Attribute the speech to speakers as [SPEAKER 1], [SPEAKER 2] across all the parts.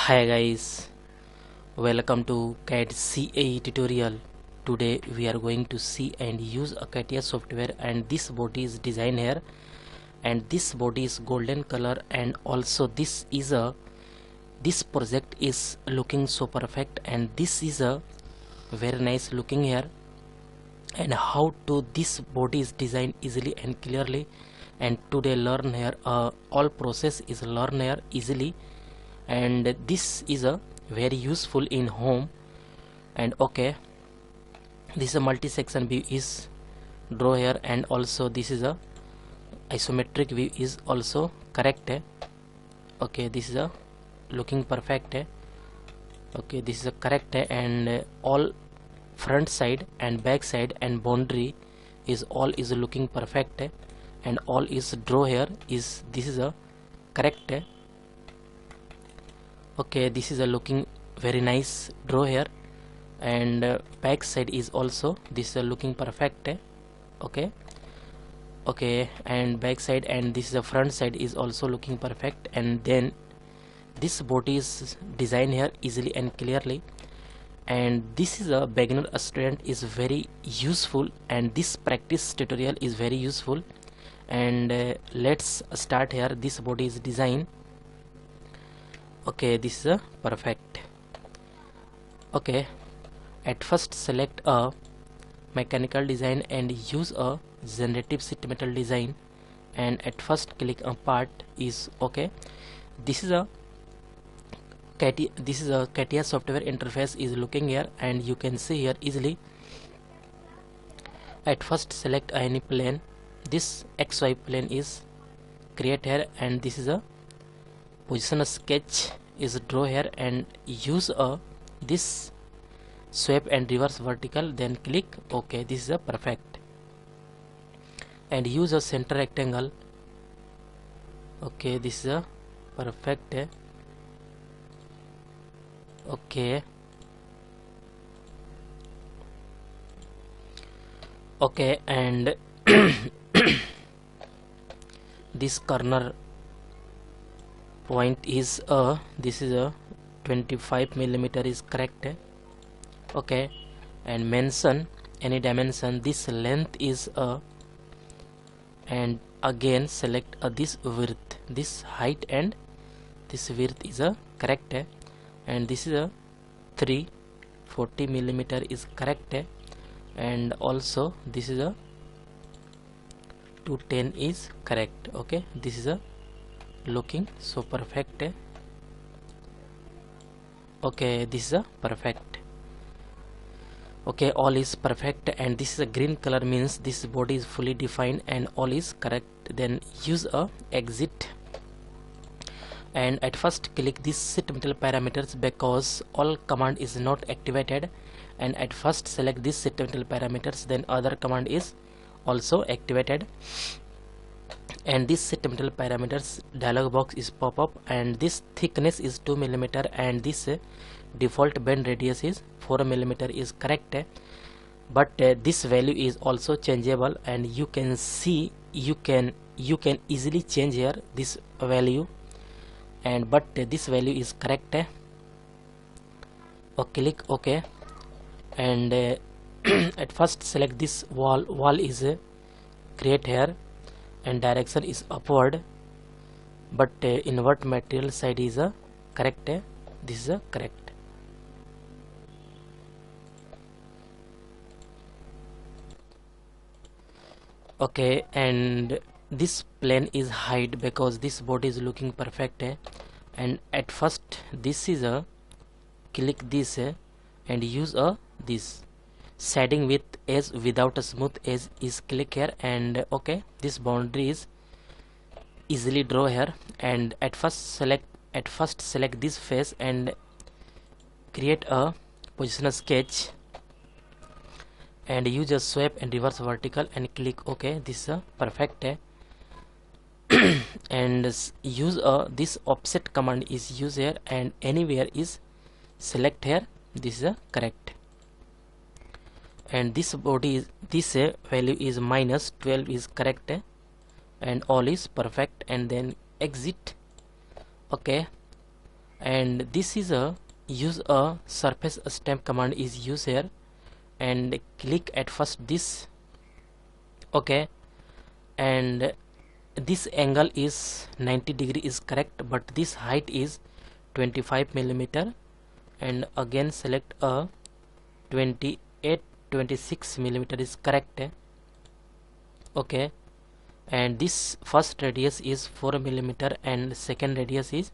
[SPEAKER 1] Hi guys, welcome to CAD CAE tutorial. Today we are going to see and use a CATIA software, and this body is designed here, and this body is golden color, and also this project is looking so perfect, and this is a very nice looking here. And how to this body is designed easily and clearly, and today learn here all process is learn here easily, and this is a very useful in home. And okay, this is a multi-section view is draw here, and also this is a isometric view is also correct. Okay, this is a looking perfect. Okay, this is a correct, and all front side and back side and boundary is all is looking perfect, and all is draw here is this is a correct. Okay, this is a looking very nice draw here, and back side is also this is looking perfect. Okay, and back side and this is the front side is also looking perfect. And then this body is designed here easily and clearly, and this is a beginner student is very useful, and this practice tutorial is very useful. And let's start here. This body is designed. Okay, this is a perfect. Okay, at first select a mechanical design and use a generative sheet metal design, and at first click a part is okay. This is a CATIA software interface is looking here, and you can see here easily. At first select any plane. This XY plane is create here, and this is a position sketch is draw here, and use a this sweep and reverse vertical, then click OK. This is a perfect, and use a center rectangle. Okay, this is a perfect. Okay, and this corner point is this is a 25 millimeter is correct. Okay, and mention any dimension. This length is and again select this width, this height, and this width is correct, and this is a 340 millimeter is correct, and also this is a 210 is correct. Okay, this is a looking so perfect. Okay, this is a perfect. Okay, all is perfect, and this is a green color means this body is fully defined and all is correct. Then use a exit, and at first click this sheet metal parameters because all command is not activated, and at first select this sheet metal parameters, then other command is also activated. And this sheet metal parameters dialog box is pop up, and this thickness is 2 millimeter, and this default bend radius is 4 millimeter is correct, but this value is also changeable, and you can see you can easily change here this value, and but this value is correct. Okay, click OK, and at first select this wall is create here, and direction is upward, but invert material side is correct. This is correct. Okay, and this plane is hide because this body is looking perfect, and at first this is click this and use this shading with edge without a smooth edge is click here, and okay, this boundary is easily draw here, and at first select this face and create a positional sketch, and use a sweep and reverse vertical and click OK. This is perfect. And use this offset command is used here, and anywhere is select here. This is correct, and this body is this value is -12 is correct, and all is perfect, and then exit. Okay, and this is a use a surface stamp command is used here, and click at first this. Okay, and this angle is 90 degree is correct, but this height is 25 millimeter, and again select a 26 millimeter is correct. Okay, and this first radius is 4 millimeter and second radius is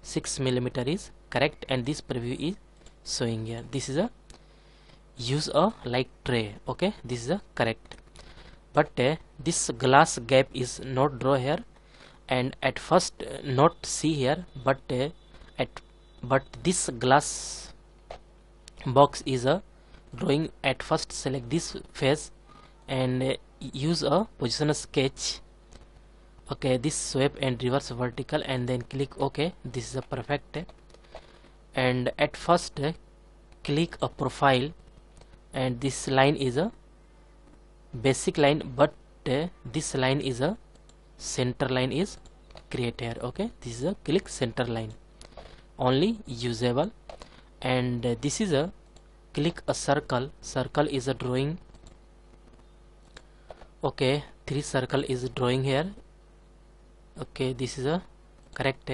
[SPEAKER 1] 6 millimeter is correct, and this preview is showing here. This is a use a like tray. Okay, this is a correct, but this glass gap is not draw here, and at first not see here, but this glass box is a drawing. At first select this face and use a position sketch. Okay, this sweep and reverse vertical, and then click OK. This is a perfect, and at first click a profile, and this line is a basic line, but this line is a center line is create here. Okay, this is a click center line only usable, and this is a click a circle. Circle is a drawing. Okay, 3 circle is drawing here. Okay, this is a correct,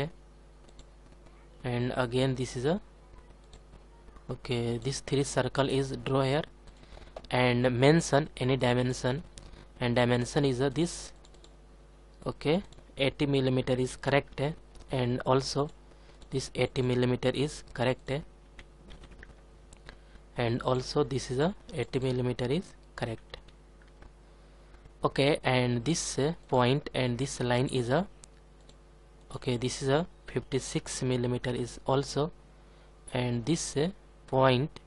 [SPEAKER 1] and again this is a okay, this 3 circle is draw here, and mention any dimension, and dimension is a this. Okay, 80 millimeter is correct, and also this 80 millimeter is correct, and also this is a 80 millimeter is correct. Okay, and this point and this line is a okay, this is a 56 millimeter is also, and this point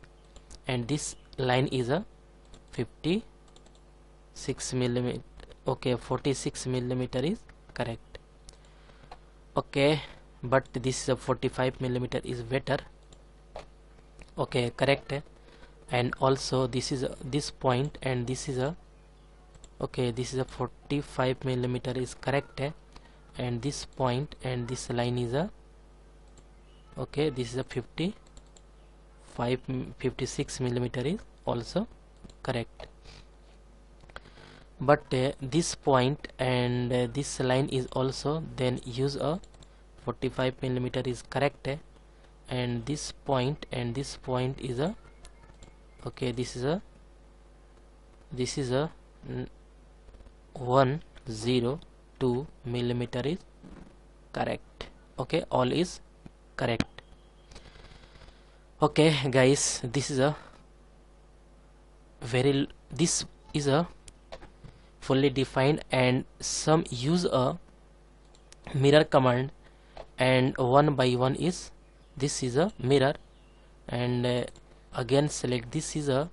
[SPEAKER 1] and this line is a 56 millimeter. Okay, 46 millimeter is correct. Okay, but this is a 45 millimeter is better. Okay, correct, and also this is this point and this is a okay, this is a 45 millimeter is correct, and this point and this line is a okay, this is a 56 millimeter is also correct, but this point and this line is also then use a 45 millimeter is correct, and this point and this point is a okay, this is a 102 millimeter is correct. Okay, all is correct. Okay guys, this is a this is a fully defined, and some use a mirror command, and one by one is this is a mirror, and again select this is a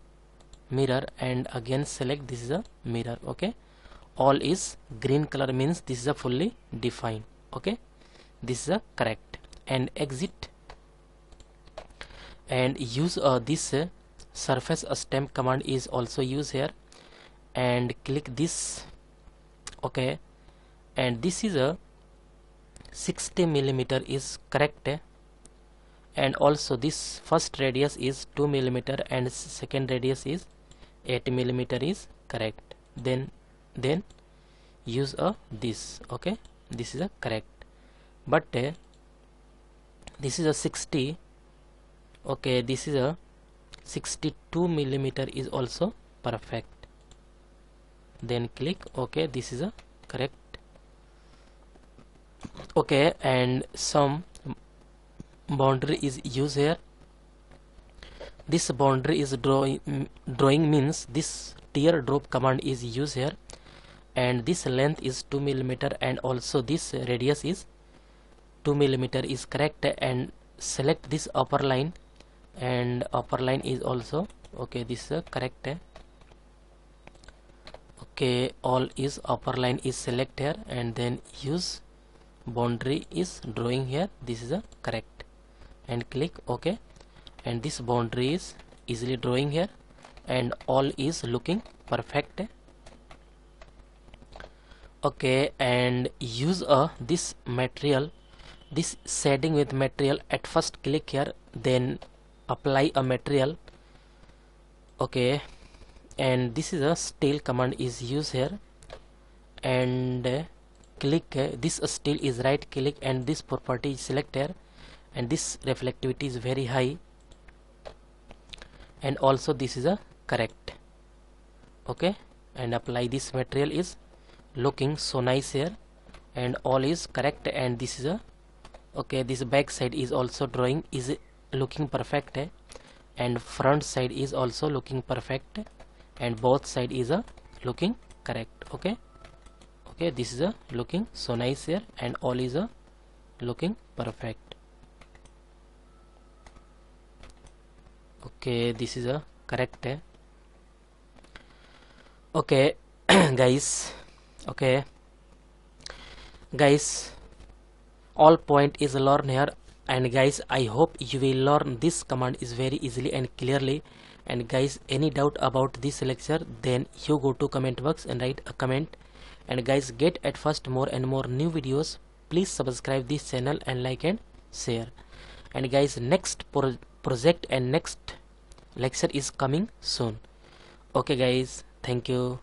[SPEAKER 1] mirror, and again select this is a mirror. Okay, all is green color means this is a fully defined. Okay, this is a correct, and exit and use this surface stamp command is also used here, and click this. Okay, and this is a 60 millimeter is correct, and also this first radius is 2 millimeter and second radius is 8 millimeter is correct. Then use a this. Okay, this is a correct, but this is a 60. Okay, this is a 62 millimeter is also perfect. Then click OK. This is a correct. Okay, and some boundary is used here. This boundary is drawing means this teardrop command is used here, and this length is 2 millimeter, and also this radius is 2 millimeter is correct, and select this upper line, and upper line is also okay, this is correct. Okay, all is upper line is select here, and then use boundary is drawing here. This is a correct, and click OK, and this boundary is easily drawing here, and all is looking perfect. Okay, and use this material this shading with material. At first click here, then apply a material. Okay, and this is a steel command is used here, and click this steel is right click, and this property is select here, and this reflectivity is very high, and also this is a correct. Okay, and apply this material is looking so nice here, and all is correct, and this is a okay, this back side is also drawing is looking perfect, and front side is also looking perfect, and both side is a looking correct. Okay, okay, this is a looking so nice here, and all is a looking perfect. Okay, this is a correct. Okay guys, okay guys, all point is learn here, and guys I hope you will learn this command is very easily and clearly. And guys, any doubt about this lecture, then you go to comment box and write a comment. And guys, get at first more and more new videos. Please subscribe this channel and like and share. And guys, next project and next lecture is coming soon. Okay guys, thank you.